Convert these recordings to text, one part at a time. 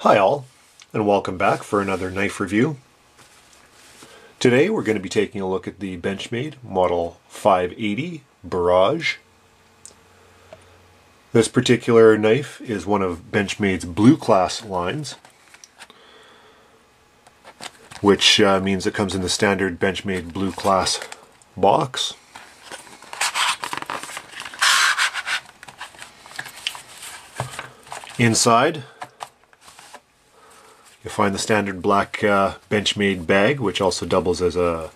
Hi all, and welcome back for another knife review. Today we're going to be taking a look at the Benchmade Model 580 Barrage. This particular knife is one of Benchmade's Blue Class lines, which means it comes in the standard Benchmade Blue Class box. Inside, you'll find the standard black Benchmade bag, which also doubles as a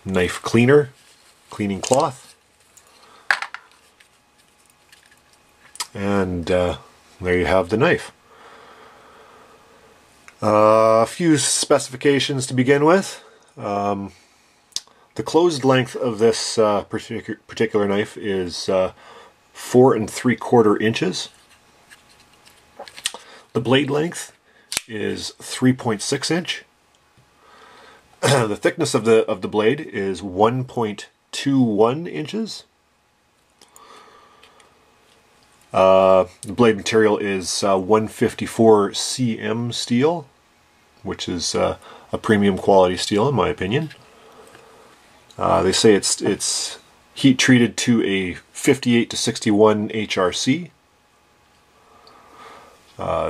knife cleaning cloth. And there you have the knife. A few specifications to begin with. The closed length of this particular knife is 4 3/4 inches. The blade length is 3.6 inch. The thickness of the blade is 1.21 inches. The blade material is 154 cm steel, which is a premium quality steel in my opinion. They say it's heat treated to a 58 to 61 HRC.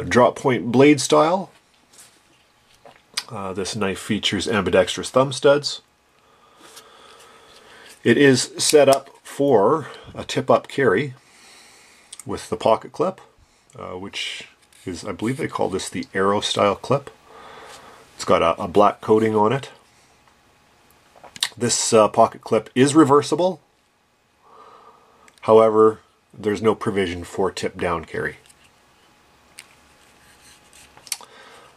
Drop point blade style. This knife features ambidextrous thumb studs. It is set up for a tip-up carry with the pocket clip, which is, I believe they call this the arrow style clip. It's got a black coating on it. This pocket clip is reversible. However, there's no provision for tip down carry.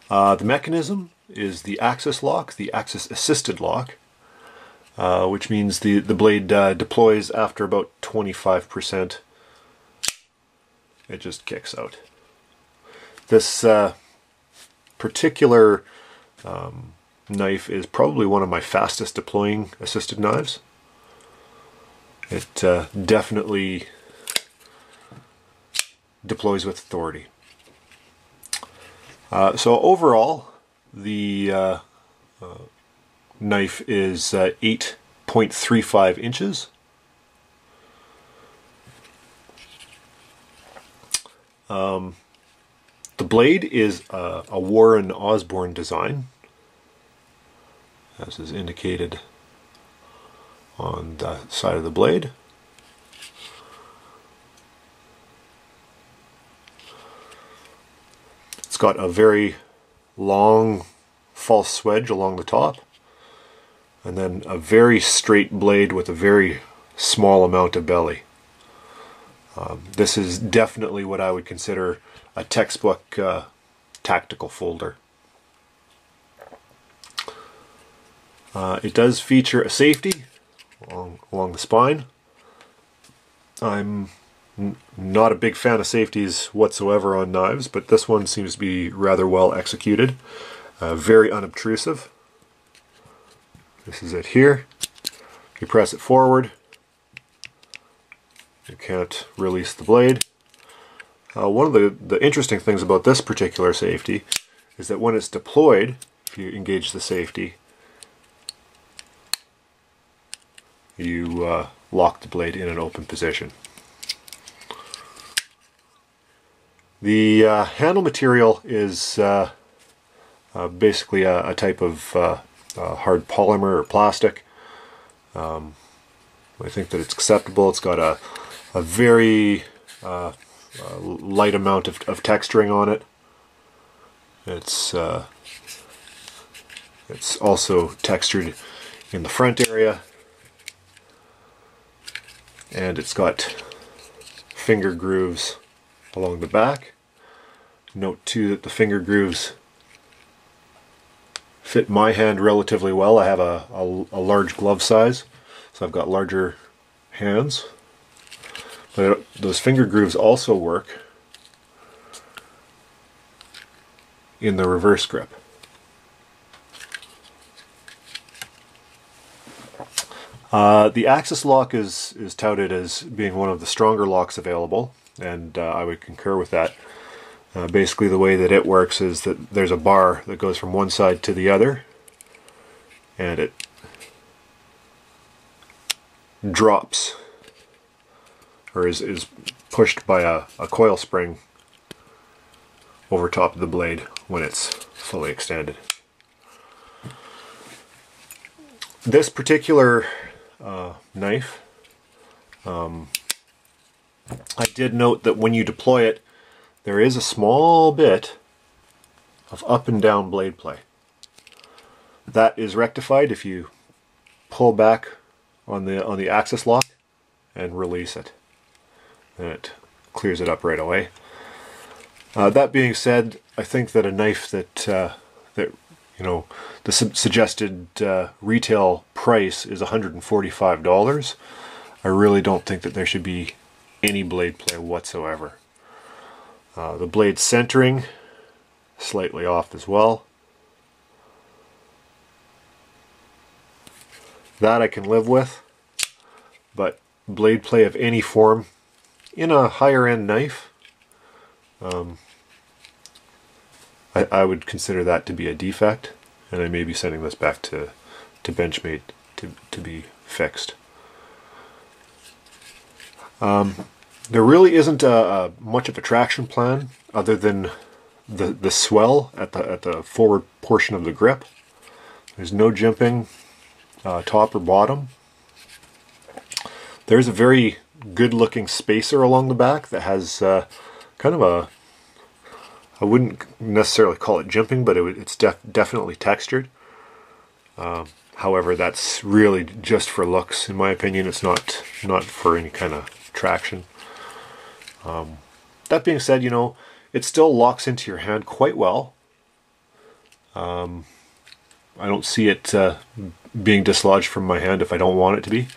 The mechanism is the axis lock, the axis assisted lock, which means the blade deploys after about 25%. It just kicks out. This particular knife is probably one of my fastest deploying assisted knives. It definitely deploys with authority. So overall, the knife is 8.35 inches. The blade is a Warren Osborne design, as is indicated on the side of the blade. It's got a very long false swedge along the top, and then a very straight blade with a very small amount of belly. This is definitely what I would consider a textbook tactical folder. It does feature a safety along the spine. I'm not a big fan of safeties whatsoever on knives, but this one seems to be rather well executed. Very unobtrusive. This is it here. You press it forward. You can't release the blade. One of the interesting things about this particular safety is that when it's deployed, if you engage the safety, you lock the blade in an open position. The handle material is basically a type of hard polymer or plastic. I think that it's acceptable. It's got a very light amount of texturing on it. It's also textured in the front area, and it's got finger grooves along the back. Note too that the finger grooves fit my hand relatively well. I have a large glove size, so I've got larger hands. But those finger grooves also work in the reverse grip. The axis lock is touted as being one of the stronger locks available, and I would concur with that. Basically the way that it works is that there's a bar that goes from one side to the other, and it drops, or is pushed by a coil spring over top of the blade when it's fully extended. This particular knife, I did note that when you deploy it, there is a small bit of up and down blade play. That is rectified if you pull back on the axis lock and release it, and it clears it up right away. That being said, I think that a knife that the suggested retail price is $145. I really don't think that there should be any blade play whatsoever. The blade centering slightly off as well. That I can live with, but blade play of any form in a higher end knife, I would consider that to be a defect, and I may be sending this back to Benchmade to be fixed. There really isn't much of a traction plan other than the swell at the forward portion of the grip. There's no jimping top or bottom. There's a very good looking spacer along the back that has kind of a, I wouldn't necessarily call it jimping, but it's definitely textured. However, that's really just for looks, in my opinion. It's not for any kind of traction. That being said, it still locks into your hand quite well. I don't see it being dislodged from my hand if I don't want it to be.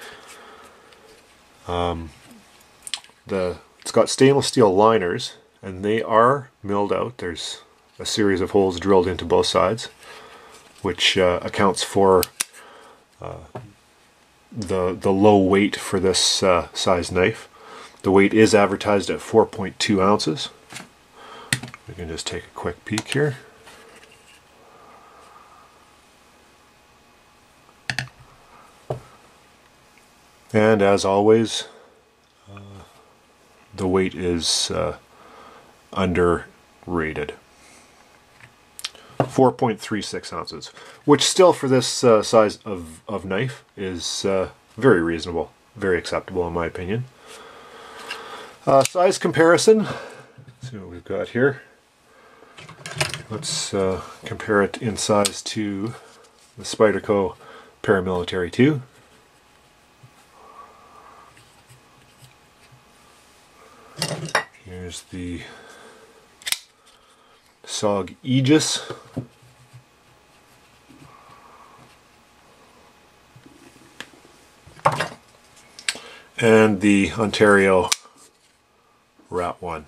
It's got stainless steel liners, and they are milled out. There's a series of holes drilled into both sides, which accounts for the low weight for this size knife. The weight is advertised at 4.2 ounces. We can just take a quick peek here. And as always, the weight is underrated. 4.36 ounces, which still for this size of knife is very reasonable, very acceptable in my opinion. Size comparison, let's see what we've got here. Let's compare it in size to the Spyderco Paramilitary 2. Here's the SOG Aegis. And the Ontario Rat 1.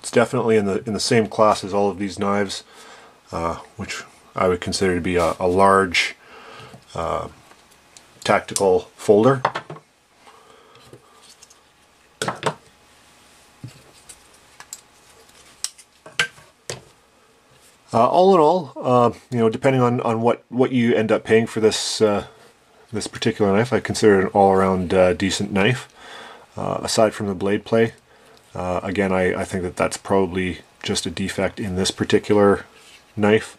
It's definitely in the same class as all of these knives, which I would consider to be a large tactical folder. All in all, depending on what you end up paying for this this particular knife, I consider it an all-around decent knife. Aside from the blade play, again, I think that that's probably just a defect in this particular knife.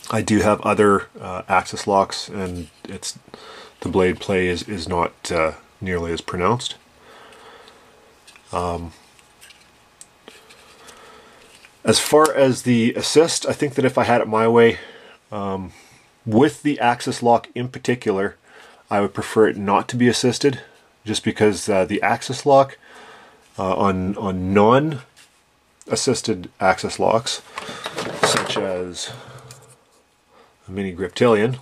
I do have other axis locks, and the blade play is not nearly as pronounced. As far as the assist, I think that if I had it my way, with the axis lock in particular, I would prefer it not to be assisted, just because the axis lock on non-assisted axis locks, such as a mini Griptilian,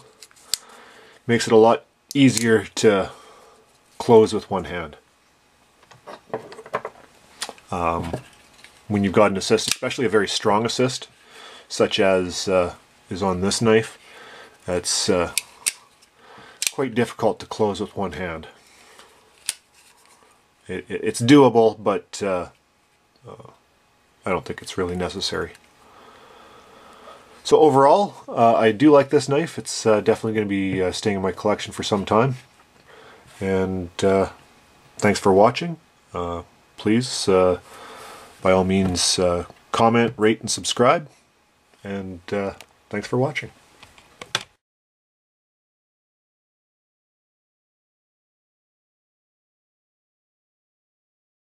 makes it a lot easier to close with one hand. When you've got an assist, especially a very strong assist, such as is on this knife, it's quite difficult to close with one hand. it's doable, but I don't think it's really necessary. So overall, I do like this knife. It's definitely going to be staying in my collection for some time. And thanks for watching. Please, by all means, comment, rate, and subscribe. And thanks for watching.